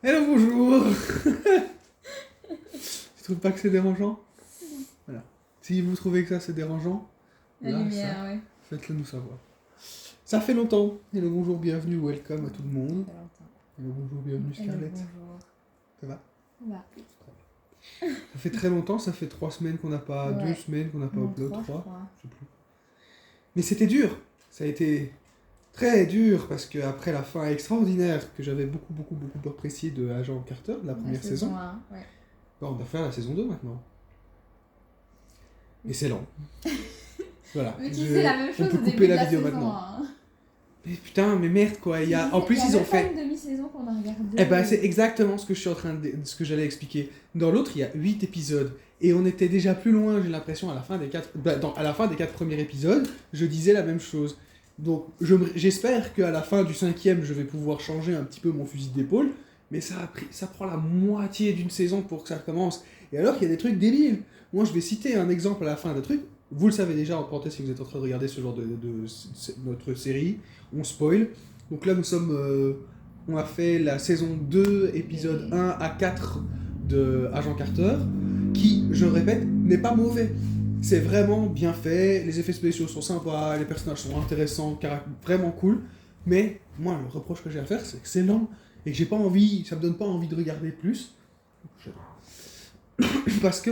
Hello, bonjour. Tu trouves pas que c'est dérangeant? Voilà. Si vous trouvez que ça c'est dérangeant, La là, lumière, ça, ouais. faites-le nous savoir. Ça fait longtemps. Hello, bonjour, bienvenue, welcome à tout le monde. Ça fait longtemps. Hello, bonjour, bienvenue Scarlett. Bonjour. Ça va? Ça va. Ça fait très longtemps, ça fait 3 semaines qu'on n'a pas... Ouais. 2 semaines qu'on n'a pas Non, upload, 3, je 3, crois. je sais plus. Mais c'était dur. Ça a été très dur parce qu'après la fin extraordinaire que j'avais beaucoup appréciée de Agent Carter, de la première saison, 1, ouais. on va faire la saison 2 maintenant. Et c'est lent. Voilà. Mais tu sais la même chose on peut au début couper de la la vidéo saison maintenant. 1. Mais putain, mais merde quoi. En plus, ils ont fait. Il y a une demi-saison qu'on a regardé. Eh ben, c'est exactement ce que je suis en train de... ce que j'allais expliquer. Dans l'autre, il y a 8 épisodes. Et on était déjà plus loin, j'ai l'impression, à la fin des 4... à la fin des 4 premiers épisodes, je disais la même chose. Donc, j'espère qu'à la fin du 5e, je vais pouvoir changer un petit peu mon fusil d'épaule. Mais ça prend la moitié d'une saison pour que ça recommence. Et alors qu'il y a des trucs débiles. Moi, je vais citer un exemple à la fin de truc. Vous le savez déjà, en parenthèse, si vous êtes en train de regarder ce genre de notre série. On spoil. Donc là, nous sommes... on a fait la saison 2, épisode 1 à 4 de Agent Carter, qui, je répète, n'est pas mauvais. C'est vraiment bien fait, les effets spéciaux sont sympas, les personnages sont intéressants, vraiment cool. Mais moi, le reproche que j'ai à faire, c'est que c'est lent. Et que j'ai pas envie, ça me donne pas envie de regarder plus. Parce que,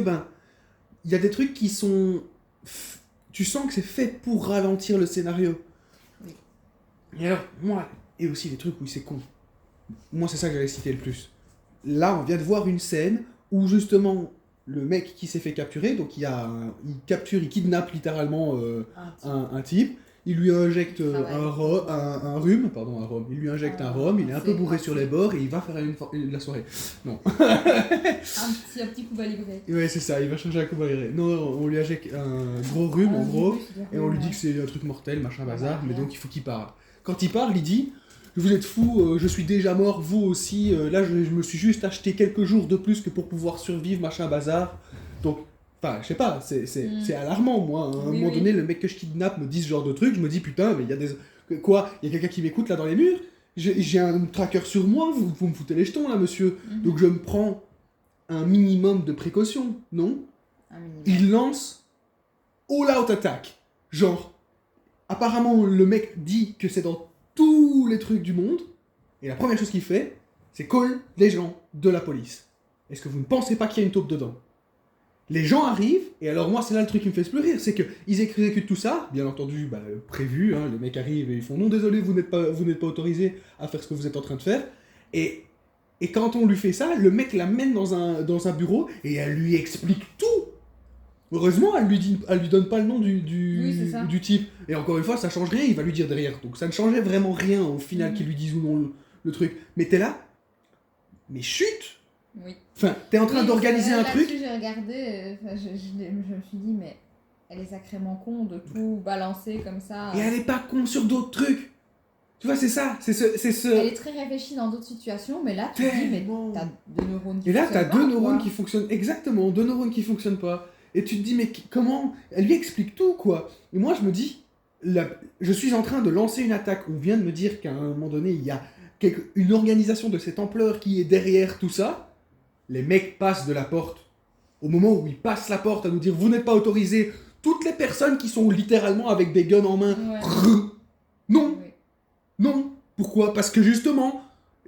il y a des trucs qui sont... Tu sens que c'est fait pour ralentir le scénario. Oui. Et alors, moi, et aussi les trucs où c'est con. Moi, c'est ça que j'allais citer le plus. Là, on vient de voir une scène où, justement, le mec qui s'est fait capturer, donc il kidnappe littéralement un type, il lui injecte un rhume, il lui injecte un rhum, il est un peu bourré sur les bords et il va faire la soirée. Non. un petit coup livré. Ouais, c'est ça, il va changer un coup livré. Non, on lui injecte un gros rhume, en gros, et on lui dit que c'est un truc mortel, machin bazar, mais donc il faut qu'il parle. Quand il parle, il dit... Vous êtes fous, je suis déjà mort, vous aussi, là je me suis juste acheté quelques jours de plus que pour pouvoir survivre, machin bazar. Donc, enfin, je sais pas, c'est alarmant, moi. À un moment donné, le mec que je kidnappe me dit ce genre de truc, je me dis putain, mais il y a des... Quoi? Il y a quelqu'un qui m'écoute là dans les murs? J'ai un tracker sur moi, vous me foutez les jetons là, monsieur. Donc je me prends un minimum de précaution, non? Il lance all out attack. Genre, apparemment, le mec dit que c'est dans tous les trucs du monde, et la première chose qu'il fait, c'est call les gens de la police. Est-ce que vous ne pensez pas qu'il y a une taupe dedans? Les gens arrivent, et alors moi c'est là le truc qui me fait plus rire, c'est qu'ils exécutent tout ça, bien entendu prévu, les mecs arrivent et ils font non désolé, vous n'êtes pas autorisé à faire ce que vous êtes en train de faire, et quand on lui fait ça, le mec l'amène dans un bureau, et elle lui explique tout. Heureusement, elle lui donne pas le nom du type. Et encore une fois, ça change rien, il va lui dire derrière. Donc ça ne changeait vraiment rien au final qu'il lui dise ou non le truc. Mais t'es là, mais chut. Oui. Enfin, t'es en train d'organiser un truc. J'ai regardé, je me suis dit, mais elle est sacrément con de tout balancer comme ça. Et elle est pas con sur d'autres trucs. Tu vois, c'est ça. C'est ce... Elle est très réfléchie dans d'autres situations, mais là, tu te dis, mais t'as 2 neurones qui fonctionnent pas. Et là, t'as 2 neurones qui fonctionnent. Exactement, 2 neurones qui fonctionnent pas. Et tu te dis, mais comment? Elle lui explique tout, quoi. Et moi, je me dis, je suis en train de lancer une attaque. On vient de me dire qu'à un moment donné, il y a une organisation de cette ampleur qui est derrière tout ça. Les mecs passent de la porte. Au moment où ils passent la porte à nous dire, vous n'êtes pas autorisés, toutes les personnes qui sont littéralement avec des guns en main, non, non. Pourquoi? Parce que justement,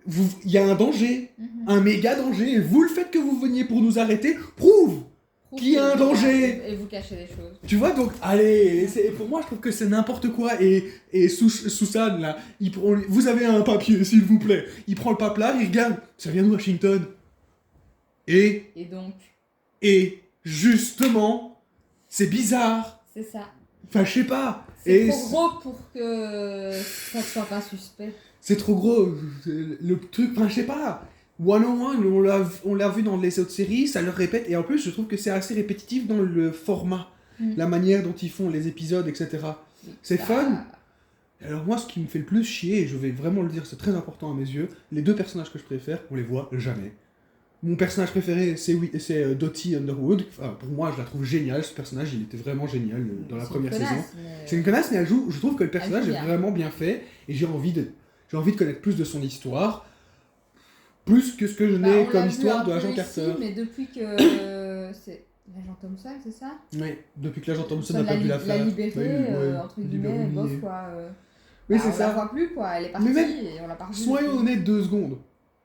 il y a un danger, un méga danger, et vous, le fait que vous veniez pour nous arrêter, prouve qu'il y a un danger. Et vous cachez des choses. Tu vois, donc, allez, pour moi, je trouve que c'est n'importe quoi. Et Susan, là, vous avez un papier, s'il vous plaît. Il prend le papier là, il regarde, ça vient de Washington. Et donc et justement, c'est bizarre. C'est ça. Enfin, je sais pas. C'est trop gros pour que ça soit pas suspect. C'est trop gros. Le truc, enfin, je sais pas. 101, on l'a vu dans les autres séries, ça le répète, et en plus je trouve que c'est assez répétitif dans le format, la manière dont ils font les épisodes, etc. C'est fun. Alors moi, ce qui me fait le plus chier, et je vais vraiment le dire, c'est très important à mes yeux, les 2 personnages que je préfère, on les voit jamais. Mon personnage préféré, c'est Dottie Underwood. Enfin, pour moi, je la trouve géniale, ce personnage, il était vraiment génial dans la première saison. C'est une connasse, mais je trouve que le personnage est vraiment bien fait, et j'ai envie de connaître plus de son histoire. plus que ce que je n'ai on comme l'a vu histoire un de peu Agent ici, Carter. mais depuis que c'est l'agent Thompson, c'est ça? Oui, depuis que l'agent Thompson Ça n'a pas pu la l'a faire. libérée, Ouais, entre il guillemets, l'a bof oublié. quoi. Oui, c'est On la ça. voit plus quoi, elle est partie Mais même, et on l'a pas revue. Soyons depuis. honnêtes 2 secondes.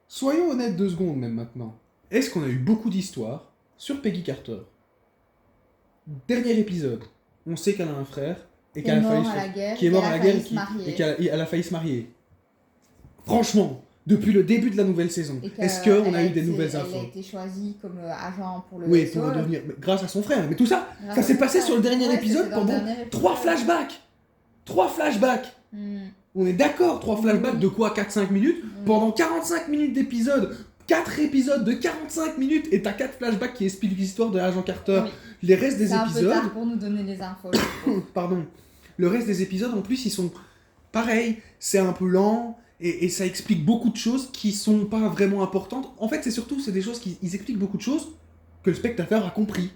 Soyons honnêtes 2 secondes même maintenant. Est-ce qu'on a eu beaucoup d'histoires sur Peggy Carter? Dernier épisode, on sait qu'elle a un frère et Qui est qu'elle a mort failli à la guerre, qui est mort à la guerre marier. et qu'elle a failli se marier. Franchement, depuis le début de la nouvelle saison, est-ce qu'on a eu des nouvelles infos? Elle a été choisie comme agent pour le Oui, vaisseau. pour devenir grâce à son frère. Mais tout ça, Grâce ça à s'est son passé frère. sur le dernier Ouais, épisode c'était dans le pendant dernier épisode. 3 flashbacks. 3 flashbacks. On est d'accord, 3 flashbacks Oui. de quoi? 4-5 minutes? Pendant 45 minutes d'épisode, 4 épisodes de 45 minutes, et t'as 4 flashbacks qui expliquent l'histoire de l'agent Carter. Oui. Les restes des C'est un peu épisodes... tard pour nous donner les infos. je trouve. Pardon. Le reste des épisodes, en plus, ils sont pareils. C'est un peu lent, et ça explique beaucoup de choses qui sont pas vraiment importantes. En fait, c'est des choses qui ils expliquent beaucoup de choses que le spectateur a compris.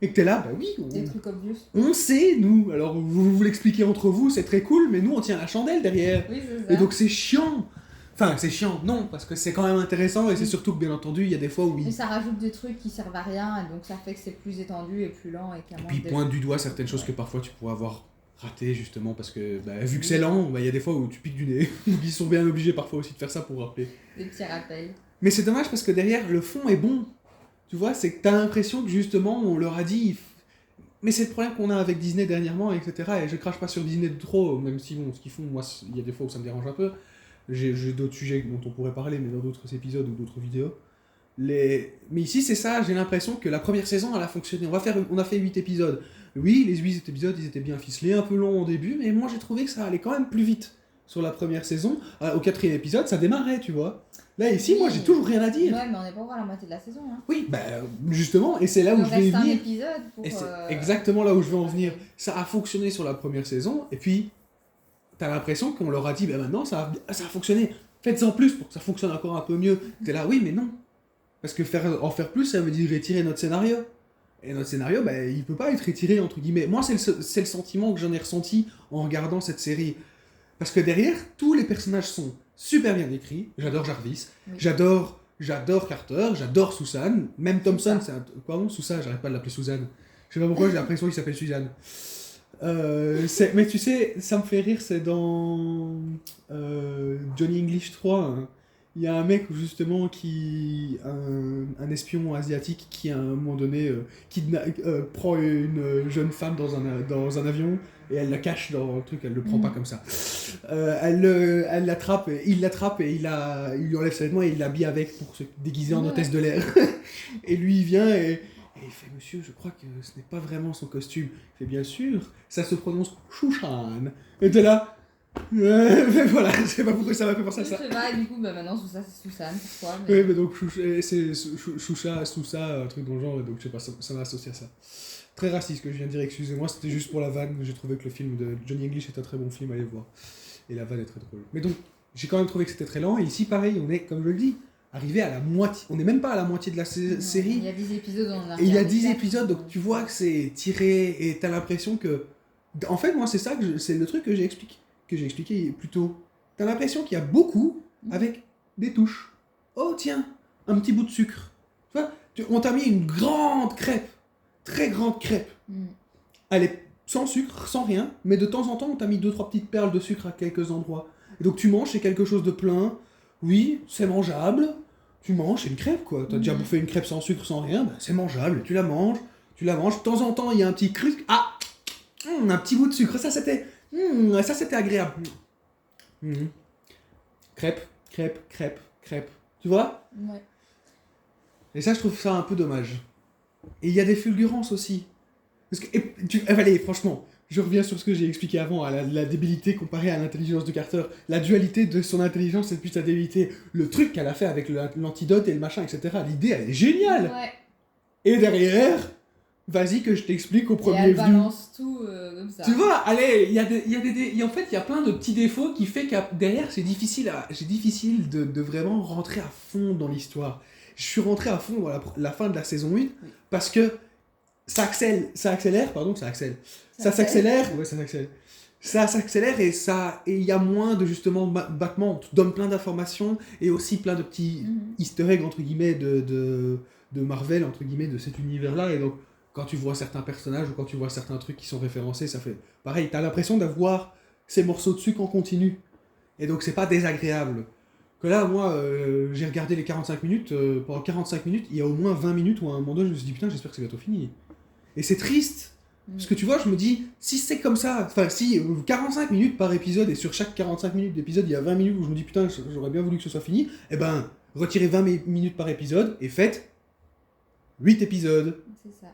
Et que t'es là, bah oui, Des trucs obvious. on sait, nous. Alors, vous l'expliquez entre vous, c'est très cool, mais nous, on tient la chandelle derrière. Oui, c'est ça. Et donc, c'est chiant. Enfin, c'est chiant, non, parce que c'est quand même intéressant, et c'est surtout que, bien entendu, il y a des fois où Mais il... ça rajoute des trucs qui servent à rien, et donc ça fait que c'est plus étendu et plus lent et qu'il y a moins Puis il de- pointe du doigt certaines choses que parfois tu pourrais avoir ratées, justement, parce que, vu que c'est lent, il y a des fois où tu piques du nez. Ils sont bien obligés parfois aussi de faire ça pour rappeler. des petits rappels. Mais c'est dommage parce que derrière, le fond est bon. Tu vois, c'est que t'as l'impression que justement, on leur a dit... Mais c'est le problème qu'on a avec Disney dernièrement, etc. Et je crache pas sur Disney de trop, même si, bon, ce qu'ils font, moi, il y a des fois où ça me dérange un peu. J'ai d'autres sujets dont on pourrait parler, mais dans d'autres épisodes ou d'autres vidéos. Mais ici, c'est ça, j'ai l'impression que la première saison, elle a fonctionné. On a fait 8 épisodes. Oui, les 8 épisodes, ils étaient bien ficelés, un peu longs au début, mais moi, j'ai trouvé que ça allait quand même plus vite sur la première saison. Au 4e épisode, ça démarrait, tu vois. Là, ici, moi, j'ai toujours rien à dire. Ouais, mais on n'est pas encore à la moitié de la saison. Hein. Oui, justement, et c'est là où Il je vais y reste un venir. épisode pour... Et c'est exactement là où je veux en venir. Ça a fonctionné sur la première saison, et puis t'as l'impression qu'on leur a dit, maintenant ça a fonctionné, faites-en plus pour que ça fonctionne encore un peu mieux. T'es là, oui, mais non. Parce que en faire plus, ça veut dire étirer notre scénario. Et notre scénario, il peut pas être étiré, entre guillemets. Moi, c'est le sentiment que j'en ai ressenti en regardant cette série. Parce que derrière, tous les personnages sont super bien écrits. J'adore Jarvis, Oui. j'adore Carter, j'adore Susan, même Thompson, Sousa. pardon, Susan, j'arrête pas de l'appeler Suzanne. Je sais pas pourquoi, j'ai l'impression qu'il s'appelle Suzanne. Mais tu sais, ça me fait rire, c'est dans Johnny English 3, hein. Il y a un mec justement un espion asiatique qui à un moment donné prend une jeune femme dans un avion et elle la cache dans le truc, elle le prend pas comme ça. Elle l'attrape, il l'attrape et il lui enlève ses vêtements et il l'habille avec pour se déguiser en hôtesse de l'air. Et lui il vient et il fait, monsieur, je crois que ce n'est pas vraiment son costume. Il fait, bien sûr, ça se prononce Shushan. Et t'es là. Mais voilà, je sais pas pourquoi ça m'a fait penser à ça. Je sais pas, et du coup, maintenant, Sousa, c'est Susan, pourquoi mais... Oui, mais donc c'est Shusha, Sousa, un truc dans le genre, donc je sais pas, ça m'a associé à ça. Très raciste ce que je viens de dire, excusez-moi, c'était juste pour la vanne, j'ai trouvé que le film de Johnny English est un très bon film, allez le voir. Et la vanne est très drôle. Mais donc, j'ai quand même trouvé que c'était très lent, et ici, pareil, on est, comme je le dis, arrivé à la moitié, on n'est même pas à la moitié de la série. Il y a 10 épisodes, on en a Et il y a regardé 10 quatre, épisodes, donc tu vois que c'est tiré, et t'as l'impression que... En fait, moi, c'est ça, c'est le truc que j'ai expliqué plus tôt. T'as l'impression qu'il y a beaucoup avec des touches. Oh tiens, un petit bout de sucre. Tu vois, on t'a mis une grande crêpe, très grande crêpe. Elle est sans sucre, sans rien, mais de temps en temps, on t'a mis 2-3 petites perles de sucre à quelques endroits. Et donc tu manges, c'est quelque chose de plein. Oui, c'est mangeable. Tu manges, c'est une crêpe, quoi. T'as déjà bouffé une crêpe sans sucre, sans rien, c'est mangeable. Tu la manges. De temps en temps, il y a un petit truc. Ah, un petit bout de sucre. Ça, c'était agréable. Crêpe. Tu vois? Ouais. Et ça, je trouve ça un peu dommage. Et il y a des fulgurances aussi. Parce que, allez, franchement, je reviens sur ce que j'ai expliqué avant, à la débilité comparée à l'intelligence de Carter. La dualité de son intelligence et puis sa débilité. Le truc qu'elle a fait avec l'antidote et le machin, etc. L'idée, elle est géniale. Ouais. Et derrière, vas-y que je t'explique au Et premier elle venu. balance tout comme ça. Tu vois, allez, en fait, il y a plein de petits défauts qui fait que derrière, c'est difficile de vraiment rentrer à fond dans l'histoire. Je suis rentré à fond dans la fin de la saison 8 ça s'accélère. ça s'accélère et il y a moins de justement battements. On te donne plein d'informations et aussi plein de petits easter eggs entre guillemets de Marvel, entre guillemets, de cet univers-là. Et donc, quand tu vois certains personnages ou quand tu vois certains trucs qui sont référencés, ça fait pareil. T'as l'impression d'avoir ces morceaux de sucre en continu. Et donc, c'est pas désagréable. Que là, moi, j'ai regardé les 45 minutes. Pendant 45 minutes, il y a au moins 20 minutes où à un moment donné, je me suis dit, putain, j'espère que c'est bientôt fini. Et c'est triste. Parce que tu vois, je me dis, si c'est comme ça, enfin, si 45 minutes par épisode, et sur chaque 45 minutes d'épisode, il y a 20 minutes où je me dis, putain, j'aurais bien voulu que ce soit fini, eh ben, retirez 20 minutes par épisode et faites 8 épisodes. C'est ça.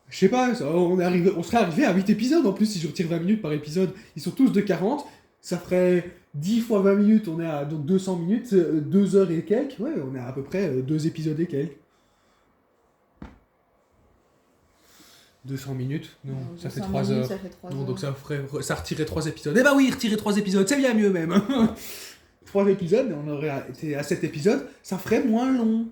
Je sais pas, on serait arrivé à 8 épisodes en plus si je retire 20 minutes par épisode. Ils sont tous de 40, ça ferait 10 fois 20 minutes, on est à donc 200 minutes, 2 heures et quelques. Ouais, on est à peu près 2 épisodes et quelques. 200 minutes Non, ça fait 3 heures. Ça fait 3 non, heures. donc ça retirait 3 épisodes. Eh bah oui, retirer 3 épisodes, c'est bien mieux même. 3 épisodes, on aurait été à 7 épisodes, ça ferait moins long.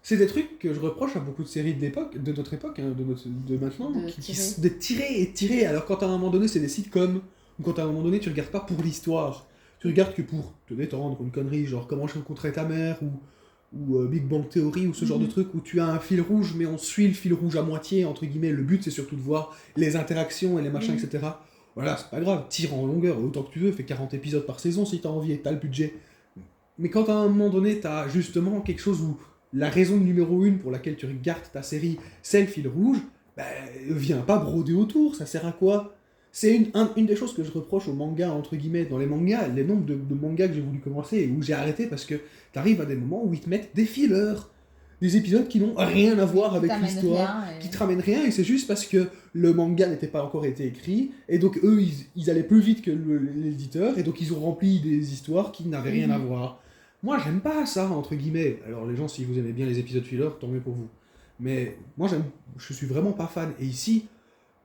C'est des trucs que je reproche à beaucoup de séries de l'époque, de notre époque, hein, de maintenant, de tirer et tirer. Alors quand à un moment donné c'est des sitcoms, ou quand à un moment donné tu regardes pas pour l'histoire, tu regardes que pour te détendre, une connerie, genre Comment je rencontrais ta mère, ou Big Bang Theory, ou ce genre de truc où tu as un fil rouge, mais on suit le fil rouge à moitié, entre guillemets. Le but c'est surtout de voir les interactions et les machins, etc. Voilà, c'est pas grave, tire en longueur, autant que tu veux, fais 40 épisodes par saison si t'as envie et t'as le budget. Mais quand à un moment donné t'as justement quelque chose où la raison numéro 1 pour laquelle tu regardes ta série, c'est le fil rouge, ben, viens pas broder autour, ça sert à quoi? C'est une des choses que je reproche aux mangas, entre guillemets, dans les mangas, les nombres de mangas que j'ai voulu commencer et où j'ai arrêté parce que t'arrives à des moments où ils te mettent des fillers, des épisodes qui n'ont rien à voir avec l'histoire, qui te ramènent rien, et c'est juste parce que le manga n'était pas encore été écrit, et donc eux, ils allaient plus vite que l'éditeur, et donc ils ont rempli des histoires qui n'avaient rien à voir. Moi, j'aime pas ça, entre guillemets. Alors, les gens, si vous aimez bien les épisodes filler, tant mieux pour vous. Mais moi, je suis vraiment pas fan. Et ici,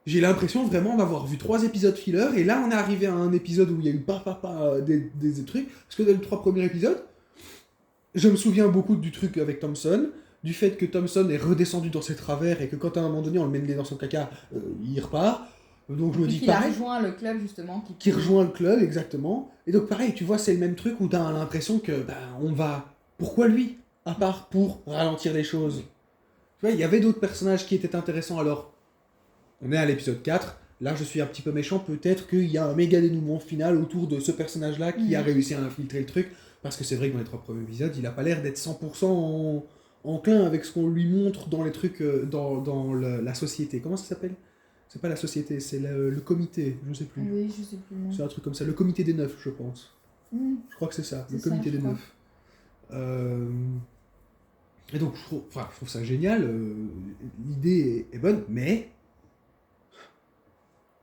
j'ai l'impression vraiment d'avoir vu 3 épisodes filler, et là, on est arrivé à un épisode où il y a eu des trucs. Parce que dans les 3 premiers épisodes, je me souviens beaucoup du truc avec Thompson, du fait que Thompson est redescendu dans ses travers, et que quand à un moment donné, on le met dans son caca, il repart. Donc je me dis qu'il a rejoint le club justement. Qui rejoint le club, exactement. Et donc pareil, tu vois, c'est le même truc où t'as l'impression que, on va... Pourquoi lui? À part pour ralentir les choses. Tu vois, il y avait d'autres personnages qui étaient intéressants, alors... On est à l'épisode 4, là je suis un petit peu méchant, peut-être qu'il y a un méga dénouement final autour de ce personnage-là qui a réussi à infiltrer le truc, parce que c'est vrai que dans les 3 premiers épisodes, il a pas l'air d'être 100% enclin avec ce qu'on lui montre dans les trucs, dans la société. Comment ça s'appelle? C'est pas la société, c'est le comité, je sais plus. Oui, je sais plus. C'est un truc comme ça, le comité des 9, je pense. Je crois que c'est ça, le comité des 9. Et donc, je trouve ça génial, l'idée est bonne, mais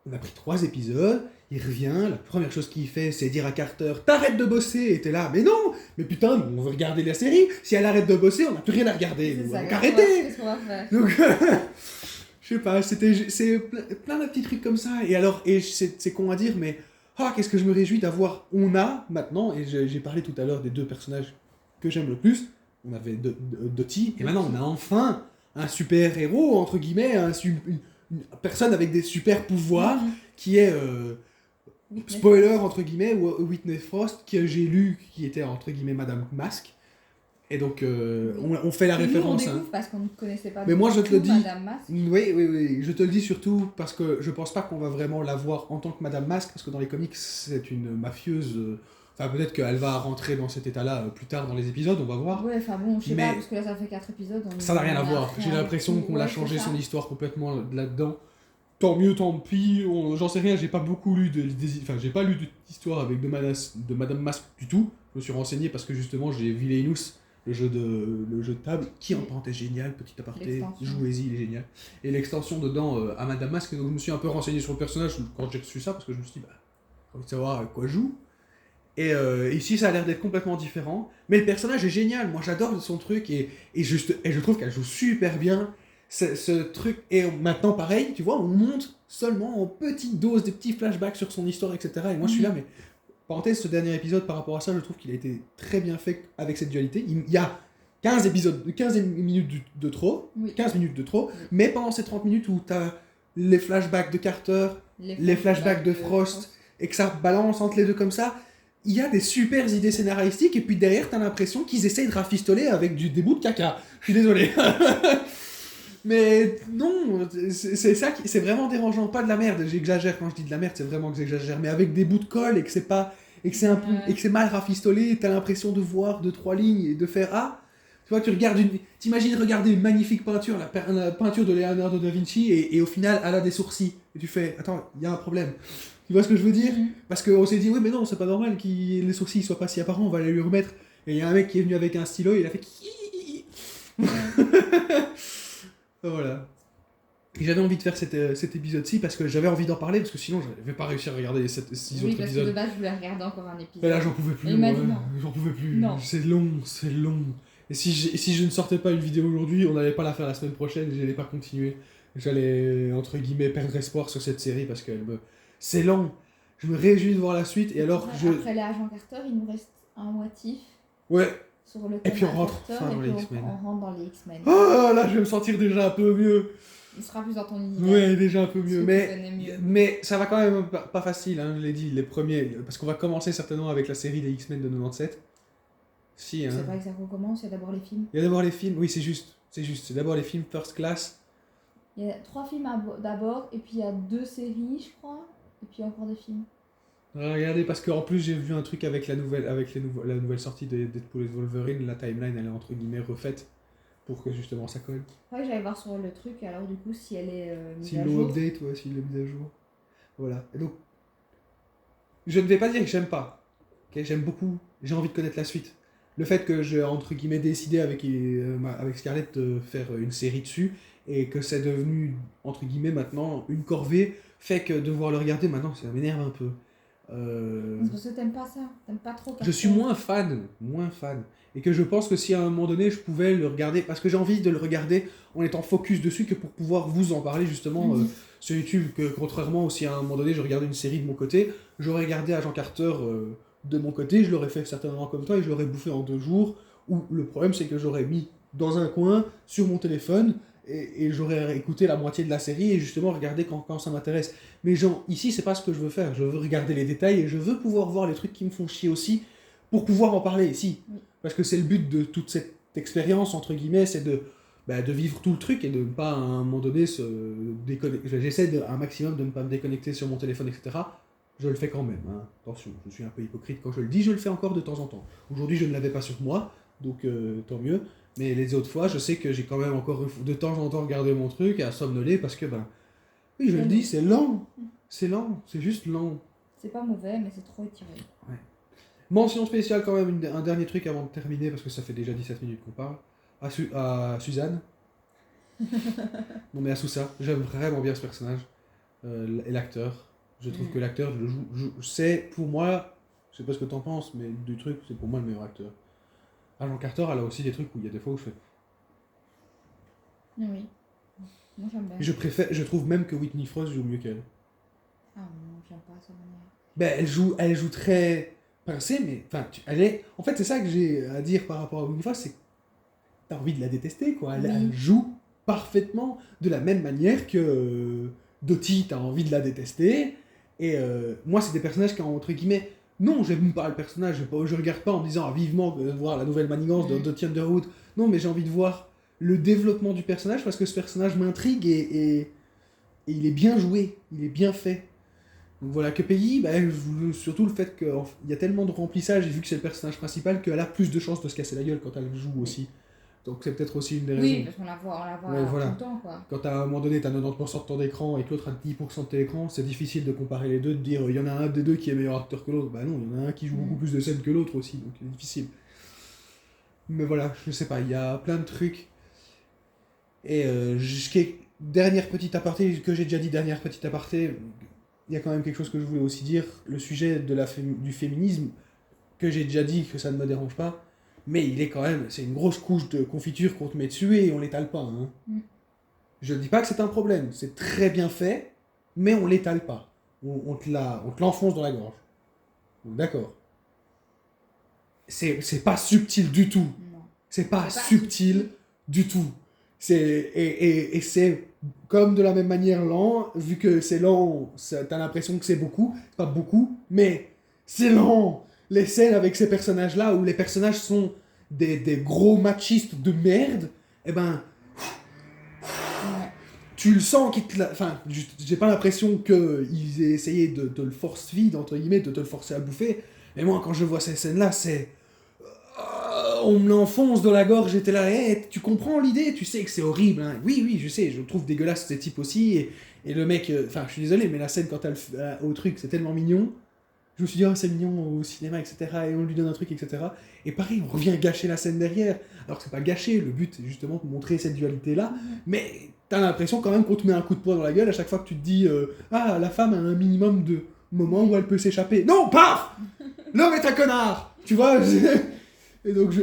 on a pris 3 épisodes, il revient, la première chose qu'il fait, c'est dire à Carter « T'arrêtes de bosser !» Et t'es là « Mais non! Mais putain, on veut regarder la série, si elle arrête de bosser, on n'a plus rien à regarder, donc arrêtez !» Qu'est-ce qu'on va faire? Donc, je sais pas, c'est plein de petits trucs comme ça, et c'est con à dire, mais qu'est-ce que je me réjouis d'avoir, on a maintenant, et j'ai parlé tout à l'heure des 2 personnages que j'aime le plus, on avait Dottie, et maintenant on a enfin un super héros, entre guillemets, une personne avec des super pouvoirs, qui est, spoiler entre guillemets, Whitney Frost, que j'ai lu, qui était entre guillemets Madame Masque. Et donc, on fait la référence. Nous, on découvre parce qu'on ne connaissait pas. Mais moi, je te le dis. Madame Masque. Oui, je te le dis surtout parce que je pense pas qu'on va vraiment la voir en tant que Madame Masque, parce que dans les comics, c'est une mafieuse. Enfin, peut-être qu'elle va rentrer dans cet état-là plus tard dans les épisodes, on va voir. Ouais, enfin bon, je sais pas, parce que là, ça fait 4 épisodes. Ça n'a rien à voir. J'ai l'impression qu'on l'a changé son histoire complètement là-dedans. Tant mieux, tant pis, j'en sais rien, j'ai pas beaucoup lu j'ai pas lu d'histoire avec de Madame Masque du tout. Je me suis renseigné parce que justement j'ai Villainous, le jeu de table, qui en parenthèse génial, petit aparté, jouez-y, il est génial. Et l'extension dedans à Madame Masque, donc je me suis un peu renseigné sur le personnage quand j'ai reçu ça, parce que je me suis dit, j'ai envie de savoir à quoi joue. Et ici ça a l'air d'être complètement différent, mais le personnage est génial, moi j'adore son truc, et je trouve qu'elle joue super bien. Ce truc, et maintenant pareil, tu vois, on monte seulement en petite dose des petits flashbacks sur son histoire, etc. Et moi je suis là, mais parenthèse, ce dernier épisode par rapport à ça, je trouve qu'il a été très bien fait avec cette dualité. Il y a 15 minutes de trop, 15 minutes de trop, mais pendant ces 30 minutes où t'as les flashbacks de Carter, les flashbacks de Frost, et que ça balance entre les deux comme ça, il y a des super idées scénaristiques, et puis derrière, t'as l'impression qu'ils essayent de rafistoler avec des bouts de caca. Je suis désolé. Mais non, c'est ça qui, c'est vraiment dérangeant, pas de la merde. J'exagère quand je dis de la merde, c'est vraiment que j'exagère, mais avec des bouts de colle et que c'est pas et que c'est un peu et que c'est mal rafistolé, t'as l'impression de voir 2-3 lignes et de faire tu vois, t'imagines regarder une magnifique peinture, la peinture de Leonardo da Vinci et au final elle a des sourcils et tu fais attends, il y a un problème. Tu vois ce que je veux dire? Parce qu'on s'est dit oui mais non, c'est pas normal que les sourcils soient pas si apparents, on va les lui remettre. Et il y a un mec qui est venu avec un stylo et il a fait voilà. Et j'avais envie de faire cet épisode-ci parce que j'avais envie d'en parler, parce que sinon je vais pas réussir à regarder les 6 autres épisodes. Oui, parce que de base, je voulais regarder encore un épisode. Mais là, j'en pouvais plus. Il m'a dit non. J'en pouvais plus. Non. C'est long, c'est long. Et si je ne sortais pas une vidéo aujourd'hui, on n'allait pas la faire la semaine prochaine, et j'allais pas continuer. J'allais, entre guillemets, perdre espoir sur cette série parce que c'est long. Je me réjouis de voir la suite, et alors Après les agents Carter, il nous reste un motif. Ouais. Sur le et puis on rentre Carter, enfin dans les puis X-Men. on rentre dans les X-Men. Oh là, je vais me sentir déjà un peu mieux. Il sera plus dans ton univers. Ouais, déjà un peu mieux. Mieux. Mais ça va quand même pas facile, hein, je l'ai dit, les premiers. Parce qu'on va commencer certainement avec la série des X-Men de 97. Si, hein. C'est pas que ça recommence, il y a d'abord les films. Il y a d'abord les films, oui, c'est juste. C'est d'abord les films First Class. Il y a 3 films d'abord, et puis il y a 2 séries, je crois, et puis encore des films. Regardez, parce qu'en plus j'ai vu un truc avec la nouvelle sortie de Deadpool et Wolverine, la timeline elle est entre guillemets refaite pour que justement ça colle. Ouais, j'allais voir sur le truc, alors du coup, si elle est mise S'ils à l'ont jour. update, ouais, s'ils l'ont mise à jour. Voilà. Et donc, je ne vais pas dire que j'aime pas. Okay, j'aime beaucoup, j'ai envie de connaître la suite. Le fait que j'ai entre guillemets décidé avec Scarlett de faire une série dessus et que c'est devenu entre guillemets maintenant une corvée fait que devoir le regarder maintenant ça m'énerve un peu. C'est parce que t'aimes pas ça, t'aimes pas trop. Je suis moins fan. Et que je pense que si à un moment donné je pouvais le regarder, parce que j'ai envie de le regarder en étant focus dessus que pour pouvoir vous en parler justement sur YouTube, que contrairement aussi à un moment donné je regardais une série de mon côté, j'aurais regardé Agent Carter de mon côté, je l'aurais fait certainement comme toi et je l'aurais bouffé en 2 jours, où le problème c'est que j'aurais mis dans un coin sur mon téléphone et j'aurais écouté la moitié de la série et justement regarder quand ça m'intéresse. Mais genre, ici, c'est pas ce que je veux faire. Je veux regarder les détails et je veux pouvoir voir les trucs qui me font chier aussi pour pouvoir en parler ici. Oui. Parce que c'est le but de toute cette expérience, entre guillemets, c'est de vivre tout le truc et de ne pas à un moment donné se déconnecter. J'essaie un maximum de ne pas me déconnecter sur mon téléphone, etc. Je le fais quand même. Hein. Attention, je suis un peu hypocrite quand je le dis, je le fais encore de temps en temps. Aujourd'hui, je ne l'avais pas sur moi, donc tant mieux. Mais les autres fois, je sais que j'ai quand même encore de temps en temps regardé mon truc et à somnoler parce que, oui, je le dis, c'est lent. C'est lent, c'est juste lent. C'est pas mauvais, mais c'est trop étiré. Ouais. Mention spéciale quand même, un dernier truc avant de terminer, parce que ça fait déjà 17 minutes qu'on parle. À Suzanne. Non mais à Sousa, j'aime vraiment bien ce personnage. Et l'acteur. Je trouve que l'acteur le joue, c'est pour moi, je sais pas ce que t'en penses, mais du truc, c'est pour moi le meilleur acteur. Agent Carter, elle a aussi des trucs où il y a des fois où je fais... Oui. Moi j'aime bien. Je trouve même que Whitney Frost joue mieux qu'elle. Ah non, j'aime pas sa manière. Elle joue très pincée, mais enfin, elle est... En fait, c'est ça que j'ai à dire par rapport à Whitney Frost, c'est que t'as envie de la détester, quoi. Elle joue parfaitement de la même manière que Dottie, t'as envie de la détester. Et moi, c'est des personnages qui ont, entre guillemets... Non, j'aime pas le personnage, je regarde pas en me disant vivement de voir la nouvelle manigance de Dottie Underwood. Non, mais j'ai envie de voir le développement du personnage parce que ce personnage m'intrigue et il est bien joué, il est bien fait. Donc voilà, que pays, surtout le fait qu'il y a tellement de remplissage et vu que c'est le personnage principal qu'elle a plus de chances de se casser la gueule quand elle joue aussi. Donc c'est peut-être aussi une des raisons. Oui, parce qu'on la voit tout le temps, quoi. Quand à un moment donné t'as 90% de ton écran et que l'autre a 10% de tes écrans, c'est difficile de comparer les deux, de dire il y en a un des deux qui est meilleur acteur que l'autre. Bah non, il y en a un qui joue beaucoup plus de scènes que l'autre aussi, donc c'est difficile. Mais voilà, je sais pas, il y a plein de trucs. Et dernière petite aparté, que j'ai déjà dit, dernière petite aparté, il y a quand même quelque chose que je voulais aussi dire, le sujet du féminisme, que j'ai déjà dit que ça ne me dérange pas. Mais il est quand même, c'est une grosse couche de confiture qu'on te met dessus et on l'étale pas. Hein. Je ne dis pas que c'est un problème, c'est très bien fait, mais on l'étale pas. On te l'enfonce dans la gorge. D'accord. C'est pas subtil du tout. Non. C'est pas subtil du tout. Et c'est comme de la même manière lent, vu que c'est lent, t'as l'impression que c'est beaucoup, pas beaucoup, mais c'est lent. Les scènes avec ces personnages-là, où les personnages sont des gros machistes de merde, eh ben, Ouais. tu le sens qu'ils te enfin, j'ai pas l'impression qu'ils aient essayé de te le force feed, entre guillemets, de te le forcer à bouffer, mais moi, quand je vois ces scènes-là, c'est... on me l'enfonce dans la gorge, j'étais là, hey, tu comprends l'idée, tu sais que c'est horrible, hein. Oui, oui, je sais, je trouve dégueulasse ces types aussi, et le mec, enfin, je suis désolé, mais la scène quand elle au truc, c'est tellement mignon, je me suis dit, oh, c'est mignon au cinéma, etc., et on lui donne un truc, etc., et pareil, on revient gâcher la scène derrière, alors que c'est pas gâché, le but, c'est justement de montrer cette dualité-là, mais t'as l'impression quand même qu'on te met un coup de poing dans la gueule à chaque fois que tu te dis, ah, la femme a un minimum de moments où elle peut s'échapper. Non, paf! L'homme est un connard! Tu vois? Et donc,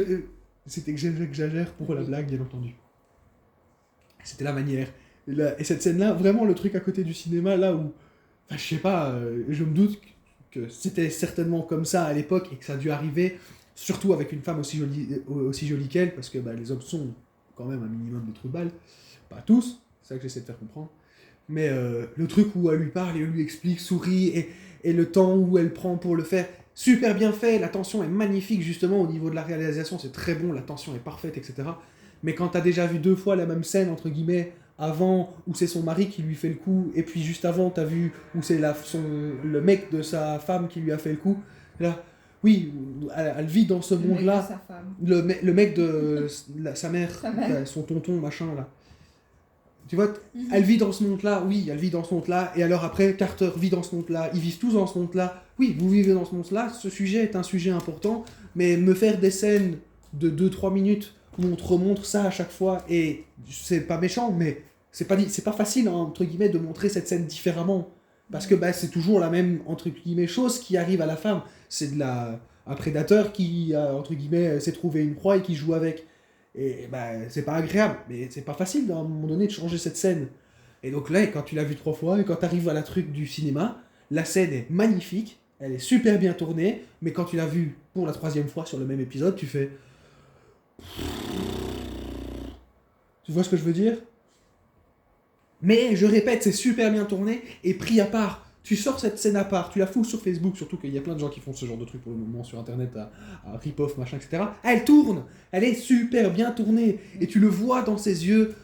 c'était que j'exagère pour la blague, bien entendu. C'était la manière. Et cette scène-là, vraiment le truc à côté du cinéma, là où... Enfin, je sais pas, je me doute que c'était certainement comme ça à l'époque et que ça a dû arriver, surtout avec une femme aussi jolie qu'elle, parce que bah, les hommes sont quand même un minimum de trous de balle. Pas tous, c'est ça que j'essaie de faire comprendre. Mais le truc où elle lui parle et elle lui explique, sourit, et le temps où elle prend pour le faire, super bien fait, la tension est magnifique justement au niveau de la réalisation, c'est très bon, la tension est parfaite, etc. Mais quand t'as déjà vu 2 fois la même scène, entre guillemets, avant où c'est son mari qui lui fait le coup, et puis juste avant t'as vu où c'est le mec de sa femme qui lui a fait le coup, là, oui, elle vit dans ce monde-là, Sa femme. le mec de sa mère, Sa mère. son tonton, machin, là. Tu vois, elle vit dans ce monde-là, oui, elle vit dans ce monde-là, et alors après, Carter vit dans ce monde-là, ils vivent tous dans ce monde-là, oui, vous vivez dans ce monde-là, ce sujet est un sujet important, mais me faire des scènes de 2-3 minutes où on te remontre ça à chaque fois, et c'est pas méchant, mais c'est pas facile, hein, entre guillemets, de montrer cette scène différemment, parce que bah, c'est toujours la même, entre guillemets, chose qui arrive à la femme, c'est un prédateur qui, entre guillemets, s'est trouvé une proie et qui joue avec. Et bah, c'est pas agréable, mais c'est pas facile à un moment donné de changer cette scène. Et donc là, quand tu l'as vu 3 fois, et quand tu arrives à la truc du cinéma, la scène est magnifique, elle est super bien tournée, mais quand tu l'as vue pour la 3e fois sur le même épisode, tu fais... Tu vois ce que je veux dire? Mais je répète, c'est super bien tourné et pris à part. Tu sors cette scène à part, tu la fous sur Facebook, surtout qu'il y a plein de gens qui font ce genre de trucs pour le moment sur internet, à rip-off, machin, etc. Elle tourne, elle est super bien tournée et tu le vois dans ses yeux.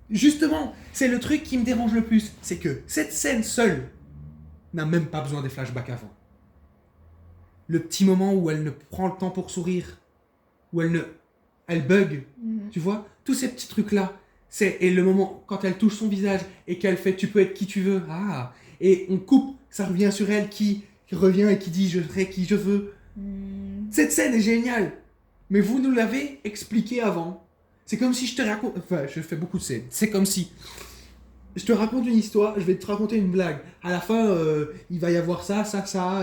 Justement, c'est le truc qui me dérange le plus, c'est que cette scène seule n'a même pas besoin des flashbacks avant. Le petit moment où elle ne prend le temps pour sourire, où elle bug, tu vois, tous ces petits trucs-là. Et le moment, quand elle touche son visage et qu'elle fait tu peux être qui tu veux, et on coupe, ça revient sur elle qui revient et qui dit je serai qui je veux. Cette scène est géniale, mais vous nous l'avez expliqué avant. C'est comme si je te raconte, enfin je fais beaucoup de scènes, c'est comme si je te raconte une histoire, je vais te raconter une blague. À la fin, il va y avoir ça,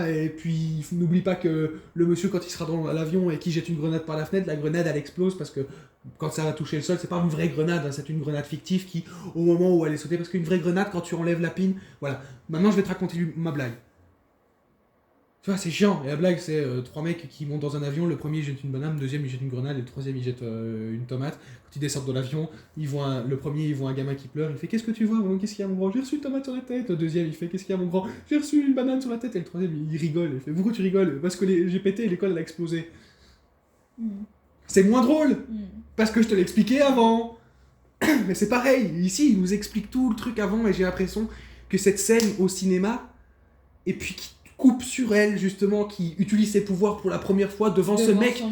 et puis n'oublie pas que le monsieur, quand il sera dans l'avion et qu'il jette une grenade par la fenêtre, la grenade elle explose parce que quand ça va toucher le sol, c'est pas une vraie grenade, hein, c'est une grenade fictive qui, au moment où elle est sautée, parce qu'une vraie grenade, quand tu enlèves la pine, voilà. Maintenant, je vais te raconter ma blague. Tu vois, c'est chiant. Et la blague, c'est 3 mecs qui montent dans un avion. Le premier, il jette une banane. Le deuxième, il jette une grenade. Et le troisième, il jette une tomate. Quand ils descendent de l'avion, le premier, il voit un gamin qui pleure. Il fait qu'est-ce que tu vois? Qu'est-ce qu'il y a, mon grand? J'ai reçu une tomate sur la tête. Le deuxième, il fait qu'est-ce qu'il y a, mon grand? J'ai reçu une banane sur la tête. Et le troisième, il rigole. Il fait pourquoi tu rigoles? Parce que j'ai pété et l'école, elle a explosé. C'est moins drôle. Parce que je te l'ai expliqué avant. Mais c'est pareil. Ici, il nous explique tout le truc avant. Et j'ai l'impression que cette scène au cinéma, et puis qui coupe sur elle, justement, qui utilise ses pouvoirs pour la première fois devant ce mec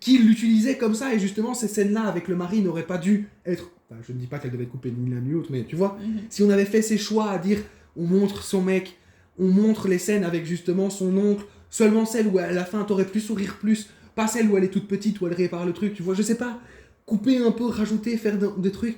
qui l'utilisait comme ça, et justement, ces scènes-là avec le mari n'auraient pas dû être... Enfin, je ne dis pas qu'elle devait être coupée ni l'un ni l'autre, mais tu vois, si on avait fait ses choix à dire, on montre son mec, on montre les scènes avec justement son oncle, seulement celle où à la fin t'aurais pu sourire plus, pas celle où elle est toute petite, où elle répare le truc, tu vois, je sais pas, couper un peu, rajouter, faire des trucs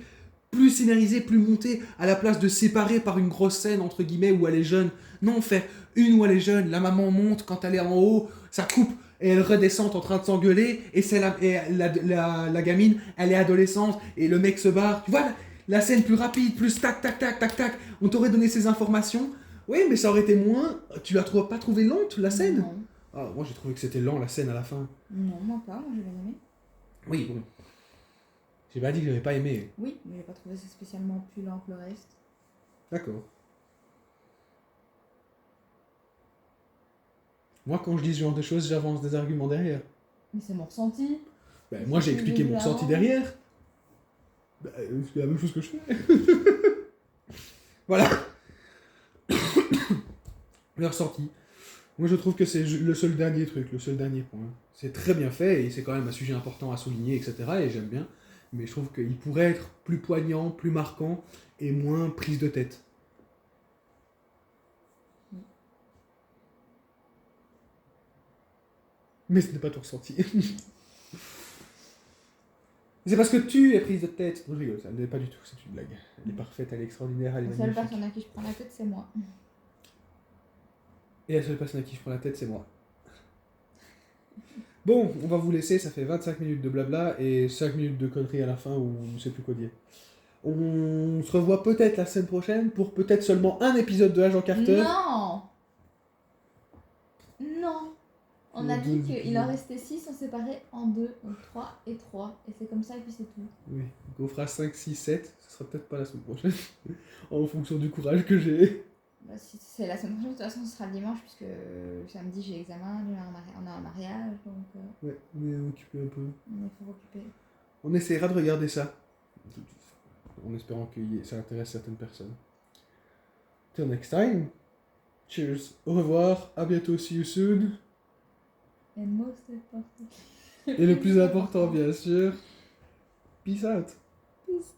plus scénarisés, plus montés, à la place de séparer par une grosse scène, entre guillemets, où elle est jeune. Non, faire une où elle est jeune, la maman monte, quand elle est en haut, ça coupe, et elle redescend en train de s'engueuler, et la gamine, elle est adolescente, et le mec se barre. Tu vois, la scène plus rapide, plus tac, tac, tac, tac, tac, on t'aurait donné ces informations. Oui, mais ça aurait été moins... Tu l'as pas trouvé lente, la scène? Non. Ah, moi j'ai trouvé que c'était lent, la scène à la fin. Non, moi pas, moi j'ai bien aimé. Oui, bon. J'ai pas dit que j'avais pas aimé. Oui, mais j'ai pas trouvé ça spécialement plus lent que le reste. D'accord. Moi, quand je dis ce genre de choses, j'avance des arguments derrière. Mais c'est mon ressenti. Ben, moi, j'ai expliqué mon ressenti derrière. Ben, c'est la même chose que je fais. Voilà. Le ressenti. Moi, je trouve que c'est le seul dernier truc, le seul dernier point. C'est très bien fait et c'est quand même un sujet important à souligner, etc. Et j'aime bien. Mais je trouve qu'il pourrait être plus poignant, plus marquant et moins prise de tête. Mais ce n'est pas ton ressenti. C'est parce que tu es prise de tête. Non, je rigole, ça ne l'est pas du tout, c'est une blague. Elle est parfaite, elle est extraordinaire, elle est La seule magnifique. personne à qui je prends la tête, c'est moi. Et la seule personne à qui je prends la tête, c'est moi. Bon, on va vous laisser, ça fait 25 minutes de blabla et 5 minutes de conneries à la fin où on ne sait plus quoi dire. On se revoit peut-être la semaine prochaine pour peut-être seulement un épisode de Agent Carter. Non. Non. On a dit qu'il en restait 6, on séparait en 2, donc 3 et 3. Et c'est comme ça et puis c'est tout. Oui, donc on fera 5, 6, 7. Ce sera peut-être pas la semaine prochaine. En fonction du courage que j'ai. Bah, si c'est la semaine prochaine, de toute façon, ce sera le dimanche, puisque samedi j'ai examen, on a un mariage, donc Ouais, on est occupé un peu. on est fort occupé. On essaiera de regarder ça. En espérant que ça intéresse certaines personnes. Till next time. Cheers. Au revoir. À bientôt. See you soon. And most important. Et le plus important, bien sûr. Peace out. Peace.